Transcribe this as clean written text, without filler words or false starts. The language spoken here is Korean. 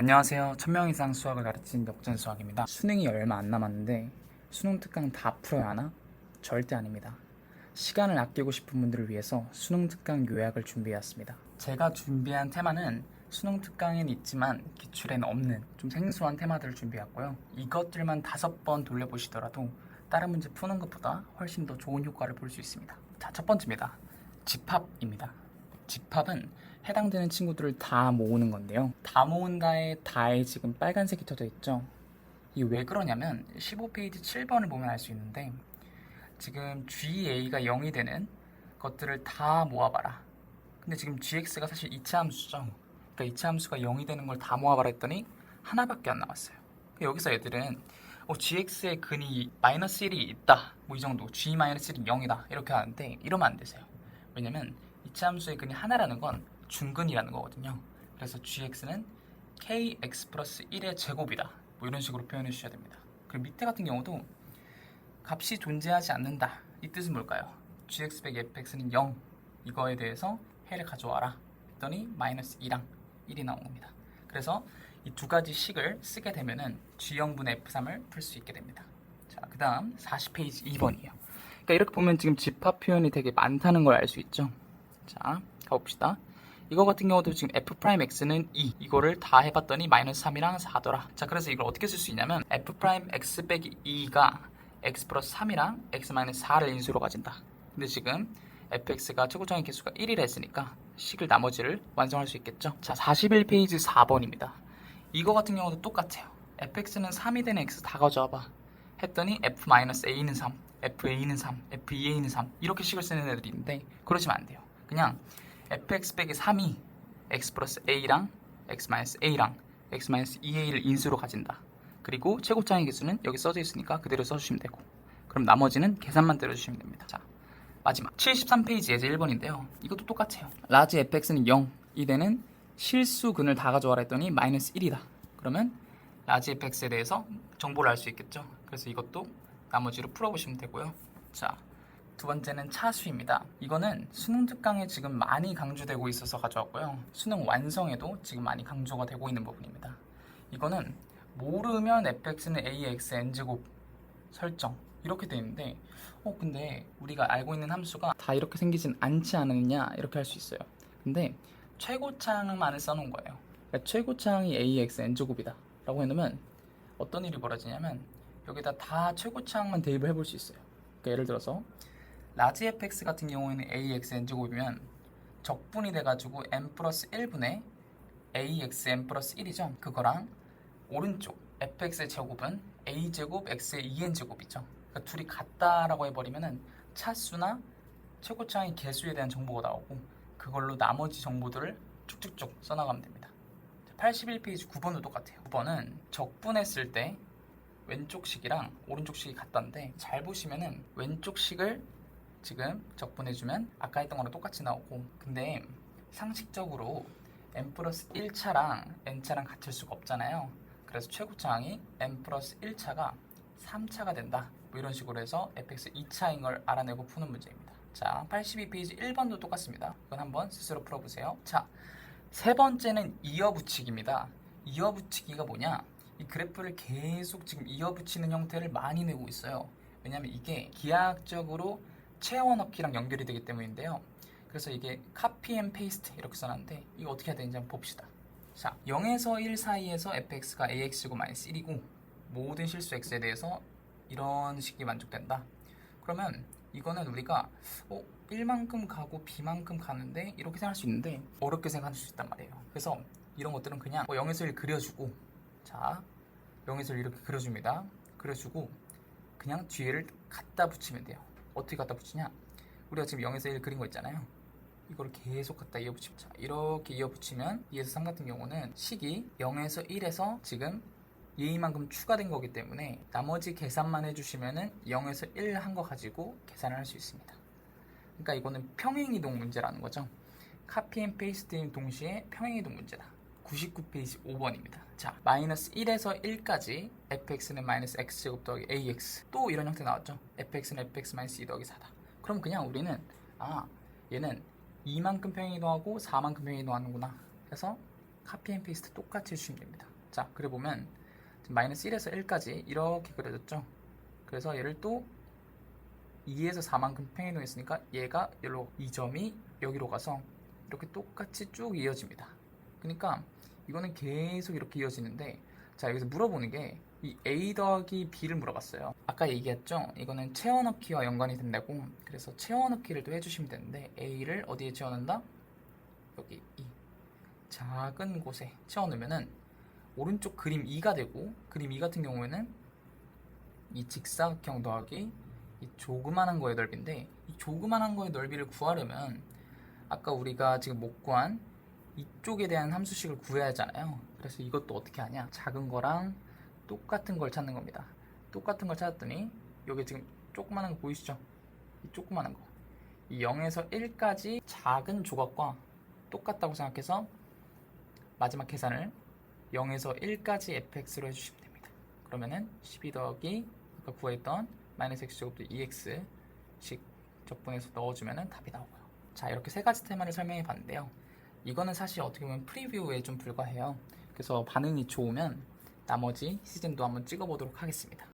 안녕하세요. 1000명 이상 수학을 가르친 역전수학입니다. 수능이 얼마 안 남았는데 수능 특강 다 풀어야 하나? 절대 아닙니다. 시간을 아끼고 싶은 분들을 위해서 수능 특강 요약을 준비해왔습니다. 제가 준비한 테마는 수능 특강엔 있지만 기출엔 없는 좀 생소한 테마들을 준비했고요. 이것들만 5번 돌려보시더라도 다른 문제 푸는 것보다 훨씬 더 좋은 효과를 볼 수 있습니다. 자, 첫 번째입니다. 집합입니다. 집합은 해당되는 친구들을 다 모으는 건데요. 다 모은다에 다에 지금 빨간색이 쳐져 있죠. 이게 왜 그러냐면 15페이지 7번을 보면 알 수 있는데 지금 GA가 0이 되는 것들을 다 모아봐라. 근데 지금 GX가 사실 이차 함수죠. 그러니까 이차 함수가 0이 되는 걸 다 모아봐라 했더니 하나밖에 안 나왔어요. 그러니까 여기서 애들은 GX의 근이 마이너스 1이 있다. 뭐 이 정도. G-1이 0이다. 이렇게 하는데 이러면 안 되세요. 왜냐면 이차 함수의 근이 하나라는 건 중근이라는 거거든요. 그래서 gx는 kx 플러스 1의 제곱이다. 뭐 이런 식으로 표현해 주셔야 됩니다. 그리고 밑에 같은 경우도 값이 존재하지 않는다. 이 뜻은 뭘까요? gx 빼기 fx는 0. 이거에 대해서 해를 가져와라. 했더니 마이너스 2랑 1이 나온 겁니다. 그래서 이 두 가지 식을 쓰게 되면은 g0분의 f3을 풀 수 있게 됩니다. 자, 그 다음 40페이지 2번이에요. 그러니까 이렇게 보면 지금 집합 표현이 되게 많다는 걸 알 수 있죠. 자, 가봅시다. 이거 같은 경우도 지금 f'x는 2 이거를 다 해봤더니 마이너스 3이랑 4더라. 자, 그래서 이걸 어떻게 쓸 수 있냐면 f'x 빼기 2가 x 플러스 3이랑 x 마이너스 4를 인수로 가진다. 근데 지금 fx가 최고점의 개수가 1이라 했으니까 식을 나머지를 완성할 수 있겠죠. 자, 41페이지 4번입니다. 이거 같은 경우도 똑같아요. fx는 3이 되는 x 다 가져와봐 했더니 f-a는 3, fa는 3, fea는 3 이렇게 식을 쓰는 애들이 있는데 그러시면 안 돼요. 그냥 fx 빼기 3이 x 플러스 a랑 x 마이너스 a랑 x 마이너스 2a를 인수로 가진다. 그리고 최고차의 개수는 여기 써져 있으니까 그대로 써주시면 되고 그럼 나머지는 계산만 때려주시면 됩니다. 자, 마지막 73페이지 예제 1번인데요. 이것도 똑같아요. 라지 fx는 0이 되는 실수근을 다 가져와라 했더니 마이너스 1이다. 그러면 라지 fx에 대해서 정보를 알 수 있겠죠. 그래서 이것도 나머지로 풀어보시면 되고요. 자, 두 번째는 차수입니다. 이거는 수능 특강에 지금 많이 강조되고 있어서 가져왔고요. 수능 완성에도 지금 많이 강조가 되고 있는 부분입니다. 이거는 모르면 fx는 ax n제곱 설정 이렇게 되어 있는데 근데 우리가 알고 있는 함수가 다 이렇게 생기진 않지 않느냐 이렇게 할 수 있어요. 근데 최고차항만을 써놓은 거예요. 그러니까 최고차항이 ax n제곱이다 라고 해놓으면 어떤 일이 벌어지냐면 여기다 다 최고차항만 대입을 해볼 수 있어요. 그러니까 예를 들어서 라지 fx 같은 경우에는 ax n제곱이면 적분이 돼가지고 n 플러스 1분의 ax n 플러스 1이죠. 그거랑 오른쪽 fx의 제곱은 a제곱 x의 2n제곱이죠. 그러니까 둘이 같다라고 해버리면은 차수나 최고차항의 개수에 대한 정보가 나오고 그걸로 나머지 정보들을 쭉쭉쭉 써나가면 됩니다. 81페이지 9번도 똑같아요. 9번은 적분했을 때 왼쪽 식이랑 오른쪽 식이 같다는데 잘 보시면은 왼쪽 식을 지금 적분해주면 아까 했던 거랑 똑같이 나오고 근데 상식적으로 n 플러스 1차랑 n차랑 같을 수가 없잖아요. 그래서 최고차항이 n 플러스 1차가 3차가 된다. 뭐 이런 식으로 해서 fx 2차인 걸 알아내고 푸는 문제입니다. 자, 82페이지 1번도 똑같습니다. 이건 한번 스스로 풀어보세요. 자, 세 번째는 이어붙이기입니다. 이어붙이기가 뭐냐? 이 그래프를 계속 지금 이어붙이는 형태를 많이 내고 있어요. 왜냐하면 이게 기하학적으로 채워넣기랑 연결이 되기 때문인데요. 그래서 이게 copy and paste 이렇게 써놨는데 이거 어떻게 해야 되는지 한번 봅시다. 자, 0에서 1 사이에서 fx가 ax이고 마이너스 1이고 모든 실수 x에 대해서 이런 식이 만족된다. 그러면 이거는 우리가 1만큼 가고 b만큼 가는데 이렇게 생각할 수 있는데 어렵게 생각할 수 있단 말이에요. 그래서 이런 것들은 그냥 0에서 1 그려주고 자, 0에서 1 이렇게 그려줍니다. 그려주고 그냥 뒤에를 갖다 붙이면 돼요. 어떻게 갖다 붙이냐? 우리가 지금 0에서 1 그린 거 있잖아요. 이거를 계속 갖다 이어붙이면 자, 이렇게 이어붙이면 2에서 3 같은 경우는 식이 0에서 1에서 지금 얘만큼 추가된 거기 때문에 나머지 계산만 해주시면은 0에서 1 한 거 가지고 계산을 할 수 있습니다. 그러니까 이거는 평행이동 문제라는 거죠. 카피 앤 페이스트인 동시에 평행이동 문제다. 99페이지 5번입니다. 자, 마이너스 1에서 1까지 fx는 마이너스 x제곱 더하기 ax 또 이런 형태 나왔죠. fx는 fx 마이너스 2 더하기 4다. 그럼 그냥 우리는 얘는 2만큼 평행이동하고 4만큼 평행이동하는구나. 그래서 카피 앤 페이스트 똑같이 해주시면 됩니다. 자, 그래 보면 마이너스 1에서 1까지 이렇게 그려졌죠. 그래서 얘를 또 2에서 4만큼 평행이동했으니까 얘가 여기로 이 점이 여기로 가서 이렇게 똑같이 쭉 이어집니다. 그러니까 이거는 계속 이렇게 이어지는데, 자, 여기서 물어보는 게 이 a 더하기 b를 물어봤어요. 아까 얘기했죠? 이거는 채워넣기와 연관이 된다고. 그래서 채워넣기를 또 해주시면 되는데, a를 어디에 채워넣는다? 여기 이 작은 곳에 채워넣으면은 오른쪽 그림 2가 되고, 그림 2 같은 경우에는 이 직사각형 더하기 이 조그만한 거의 넓이인데, 이 조그만한 거의 넓이를 구하려면 아까 우리가 지금 못 구한 이쪽에 대한 함수식을 구해야 하잖아요. 그래서 이것도 어떻게 하냐, 작은 거랑 똑같은 걸 찾는 겁니다. 똑같은 걸 찾았더니 여기 지금 조그만한 거 보이시죠? 이 조그만한 거, 이 0에서 1까지 작은 조각과 똑같다고 생각해서 마지막 계산을 0에서 1까지 fx로 해주시면 됩니다. 그러면은 12 더하기 아까 구했던 마이너스 x제곱도 2x씩 적분해서 넣어주면 답이 나오고요. 자, 이렇게 세 가지 테마를 설명해 봤는데요. 이거는 사실 어떻게 보면 프리뷰에 좀 불과해요. 그래서 반응이 좋으면 나머지 시즌도 한번 찍어보도록 하겠습니다.